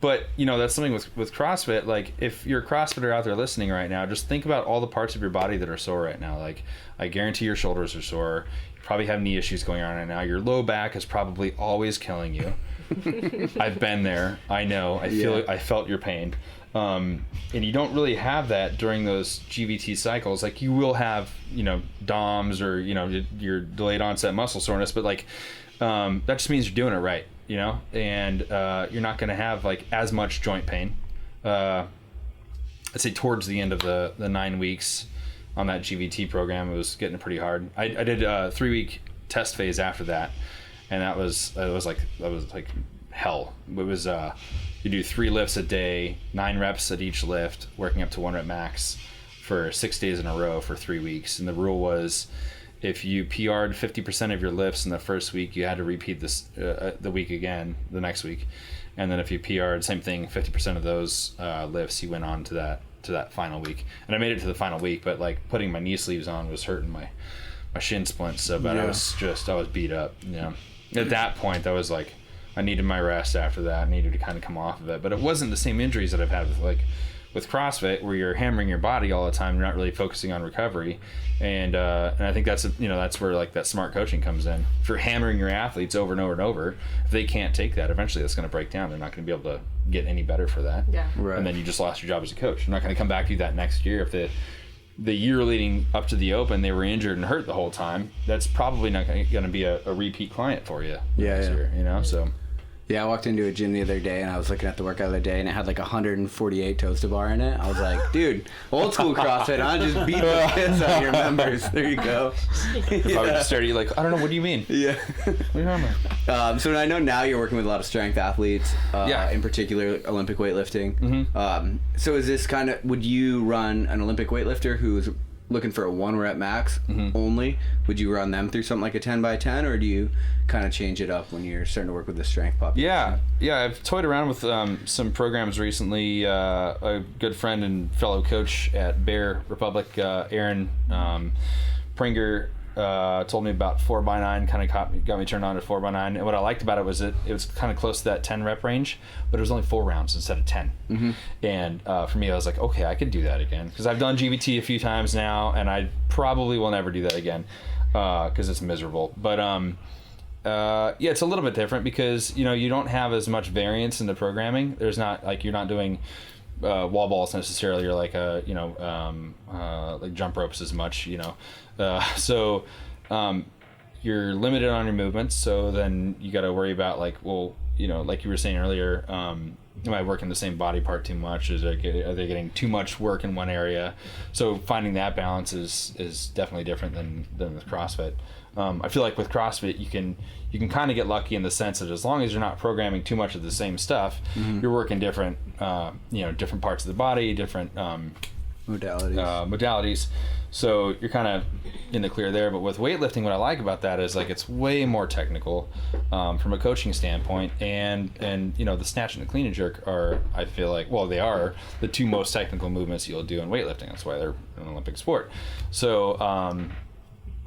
But, that's something with CrossFit. Like, if you're a CrossFitter out there listening right now, just think about all the parts of your body that are sore right now. Like, I guarantee your shoulders are sore. You probably have knee issues going on right now. Your low back is probably always killing you. I've been there. I know. I felt your pain. And you don't really have that during those GVT cycles. Like, you will have, DOMs or, your delayed onset muscle soreness, but like, that just means you're doing it right. And you're not going to have like as much joint pain. I'd say towards the end of the 9 weeks on that GVT program, it was getting pretty hard. I did a 3-week test phase after that, and that was like hell. It was you do 3 lifts a day, 9 reps at each lift, working up to 1 rep max for 6 days in a row for 3 weeks. And the rule was, if you PR'd 50% of your lifts in the first week, you had to repeat this the week again, the next week. And then if you PR'd, same thing, 50% of those lifts, you went on to that final week. And I made it to the final week, but like putting my knee sleeves on was hurting my shin splints so bad. I was beat up. At that point, I was like, I needed my rest after that. I needed to kind of come off of it. But it wasn't the same injuries that I've had with CrossFit, where you're hammering your body all the time. You're not really focusing on recovery. And I think that's where like that smart coaching comes in. If you're hammering your athletes over and over and over, if they can't take that, eventually that's going to break down. They're not going to be able to get any better for that. Yeah. Right. And then you just lost your job as a coach. You're not going to come back to you that next year. If the year leading up to the Open, they were injured and hurt the whole time, that's probably not going to be a repeat client for you next year, so. Yeah, I walked into a gym the other day and I was looking at the workout of the day and it had like 148 toes to bar in it. I was like, dude, old school CrossFit, I'll just beat the piss out of your members. There you go. I would just start like, I don't know, what do you mean? Yeah. What are you talking about? So I know now you're working with a lot of strength athletes, in particular Olympic weightlifting. So is this would you run an Olympic weightlifter who's looking for a 1 rep max only? Would you run them through something like a 10x10, or do you kind of change it up when you're starting to work with the strength population? Yeah, I've toyed around with some programs recently. A good friend and fellow coach at Bear Republic, Aaron Pringer, told me about 4x9, kind of got me turned on to 4x9. And what I liked about it was it was kind of close to that 10 rep range, but it was only 4 rounds instead of 10. And for me, I was like, okay, I could do that again, because I've done GVT a few times now, and I probably will never do that again because it's miserable. But it's a little bit different because you don't have as much variance in the programming. There's not like, you're not doing wall balls necessarily, or like like jump ropes as much, so you're limited on your movements. So then you got to worry about like you were saying earlier, am I working the same body part too much? Are they getting too much work in one area? So finding that balance is definitely different than with CrossFit. I feel like with CrossFit you can kind of get lucky in the sense that as long as you're not programming too much of the same stuff, you're working different different parts of the body, different modalities. So you're kind of in the clear there. But with weightlifting, what I like about that is like it's way more technical from a coaching standpoint, and the snatch and the clean and jerk are, I feel like, they are the 2 most technical movements you'll do in weightlifting. That's why they're an Olympic sport. So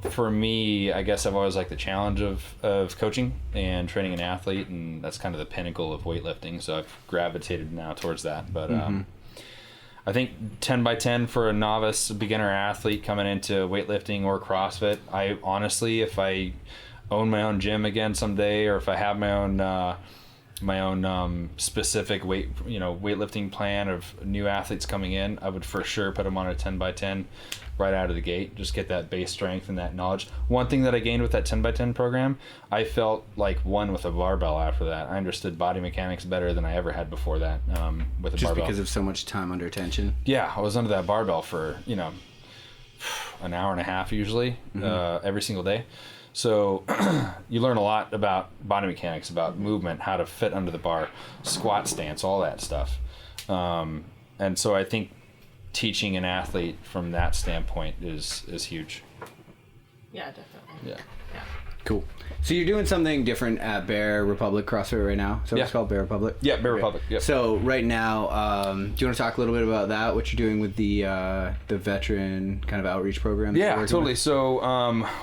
for me, I guess I've always liked the challenge of coaching and training an athlete, and that's kind of the pinnacle of weightlifting. So I've gravitated now towards that. But I think 10x10 for a novice beginner athlete coming into weightlifting or CrossFit, I honestly, if I own my own gym again someday, or if I have my own specific weightlifting plan of new athletes coming in, I would for sure put them on a 10x10 right out of the gate. Just get that base strength and that knowledge. One thing that I gained with that 10x10 program, I felt like one with a barbell after that. I understood body mechanics better than I ever had before that with a barbell. Just because of so much time under tension? Yeah, I was under that barbell for, an hour and a half usually, every single day. So you learn a lot about body mechanics, about movement, how to fit under the bar, squat stance, all that stuff. And so I think teaching an athlete from that standpoint is huge. Yeah, definitely. Yeah. Cool. So you're doing something different at Bear Republic CrossFit right now? So it's called Bear Republic? Yeah, Bear Republic. Yep. So right now, do you want to talk a little bit about that? What you're doing with the veteran kind of outreach program? Yeah, totally. So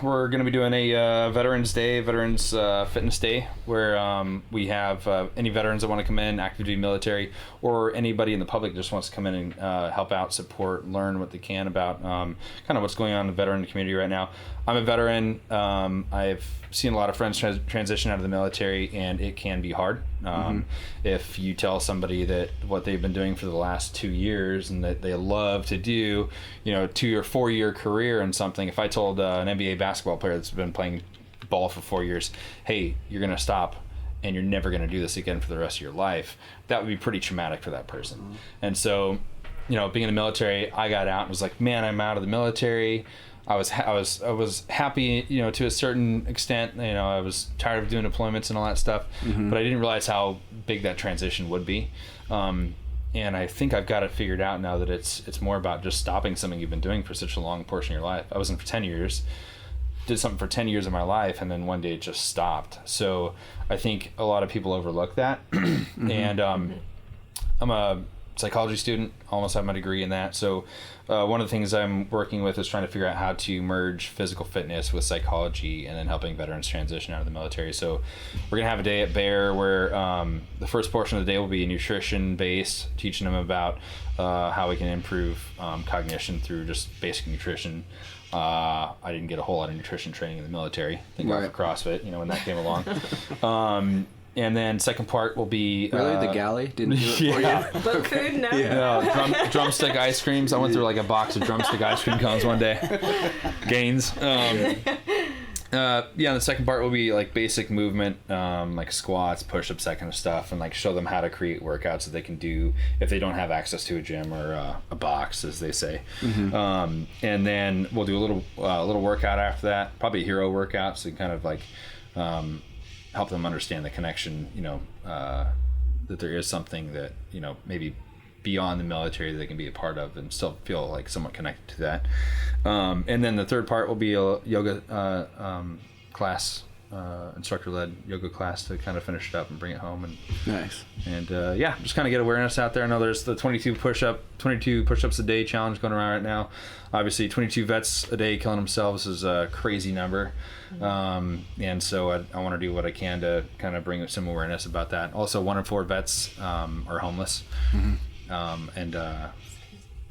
we're going to be doing a Veterans Day, Veterans Fitness Day, where we have any veterans that want to come in, active duty military, or anybody in the public that just wants to come in and help out, support, learn what they can about kind of what's going on in the veteran community right now. I'm a veteran. I've seen a lot of friends transition out of the military, and it can be hard. If you tell somebody that what they've been doing for the last 2 years and that they love to do, 2 or 4 year career in something. If I told an NBA basketball player that's been playing ball for 4 years, hey, you're going to stop and you're never going to do this again for the rest of your life, that would be pretty traumatic for that person. And so, being in the military, I got out and was like, man, I'm out of the military. I was happy, to a certain extent. I was tired of doing deployments and all that stuff, but I didn't realize how big that transition would be. And I think I've got it figured out now that it's more about just stopping something you've been doing for such a long portion of your life. I was in for 10 years, did something for 10 years of my life, and then one day it just stopped. So I think a lot of people overlook that. And I'm a psychology student, almost have my degree in that. So one of the things I'm working with is trying to figure out how to merge physical fitness with psychology and then helping veterans transition out of the military. So we're going to have a day at Bear where the first portion of the day will be nutrition based, teaching them about how we can improve cognition through just basic nutrition. I didn't get a whole lot of nutrition training in the military. Thank God for CrossFit, when that came along. And then second part will be really the galley didn't do it for you. But food, no. Drumstick ice creams. I went through like a box of drumstick ice cream cones one day. Gains. The second part will be like basic movement, like squats, push-ups, that kind of stuff, and like show them how to create workouts that they can do if they don't have access to a gym or a box, as they say. And then we'll do a little workout after that, probably a hero workout, so kind of like help them understand the connection, that there is something that, maybe beyond the military that they can be a part of and still feel like somewhat connected to that. And then the third part will be a yoga class, instructor-led yoga class to kind of finish it up and bring it home. And nice. And just kind of get awareness out there. I know there's the 22 push-ups a day challenge going around right now. Obviously 22 vets a day killing themselves is a crazy number. And so I want to do what I can to kind of bring some awareness about that. Also, 1 in 4 vets are homeless.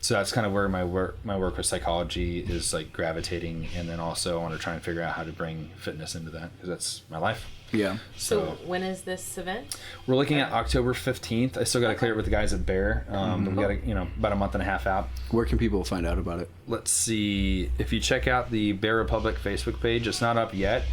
So that's kind of where my work with psychology is like gravitating, and then also I want to try and figure out how to bring fitness into that because that's my life. Yeah. So when is this event? We're looking at October 15th. I still got to clear it with the guys at Bear. But we got about a month and a half out. Where can people find out about it? Let's see. If you check out the Bear Republic Facebook page, it's not up yet.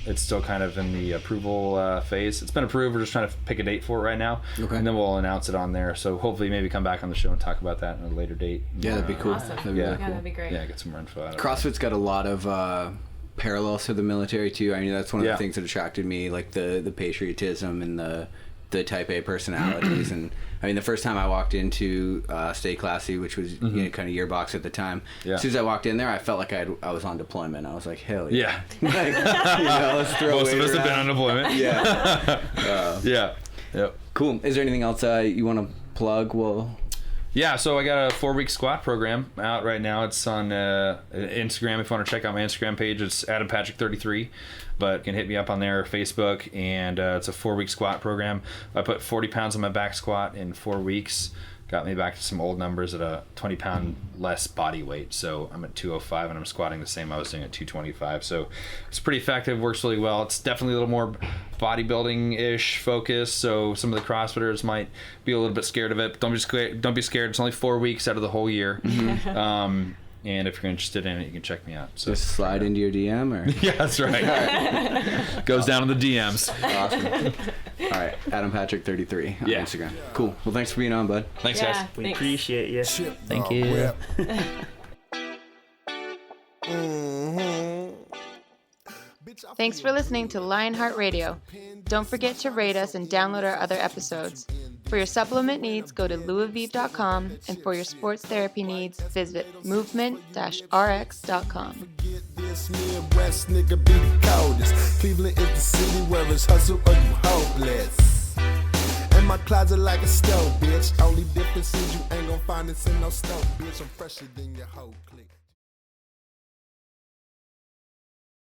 It's still kind of in the approval phase. It's been approved. We're just trying to pick a date for it right now. Okay. And then we'll announce it on there. So hopefully maybe come back on the show and talk about that in a later date. Yeah, that'd be cool. Awesome. That'd be really cool. That'd be great. Yeah, get some more info out of it. CrossFit's got a lot of parallels to the military too. I mean, that's one of the things that attracted me, like the patriotism and the type A personalities. And I mean, the first time I walked into Stay Classy, which was kind of your box at the time, as soon as I walked in there, I felt like I was on deployment. I was like, hell yeah. Like, let's throw most of us have been on deployment. Yeah. Yep. Cool. Is there anything else you want to plug? Yeah, so I got a 4-week squat program out right now. It's on Instagram. If you want to check out my Instagram page, it's AdamPatrick33. But you can hit me up on there, Facebook, and it's a 4-week squat program. I put 40 pounds on my back squat in 4 weeks. Got me back to some old numbers at a 20-pound less body weight. So I'm at 205, and I'm squatting the same I was doing at 225. So it's pretty effective, works really well. It's definitely a little more bodybuilding-ish focus. So some of the CrossFitters might be a little bit scared of it. But don't be scared. It's only 4 weeks out of the whole year. And if you're interested in it, you can check me out. So just slide into your DM, or yeah, that's right. Goes down in the DMs. Awesome. All right, AdamPatrick33 on Instagram. Cool. Well, thanks for being on, bud. Thanks, guys. We appreciate you. Thank you. Thanks for listening to Lionheart Radio. Don't forget to rate us and download our other episodes. For your supplement needs, go to louaviv.com, and for your sports therapy needs, visit movement-rx.com. This Midwest nigga be the coldest. Cleveland is the city where it's hustle or you hopeless. And my closet like a stove, bitch. Only difference is you ain't gon' find this in no stove, bitch. I'm fresher than your whole clique.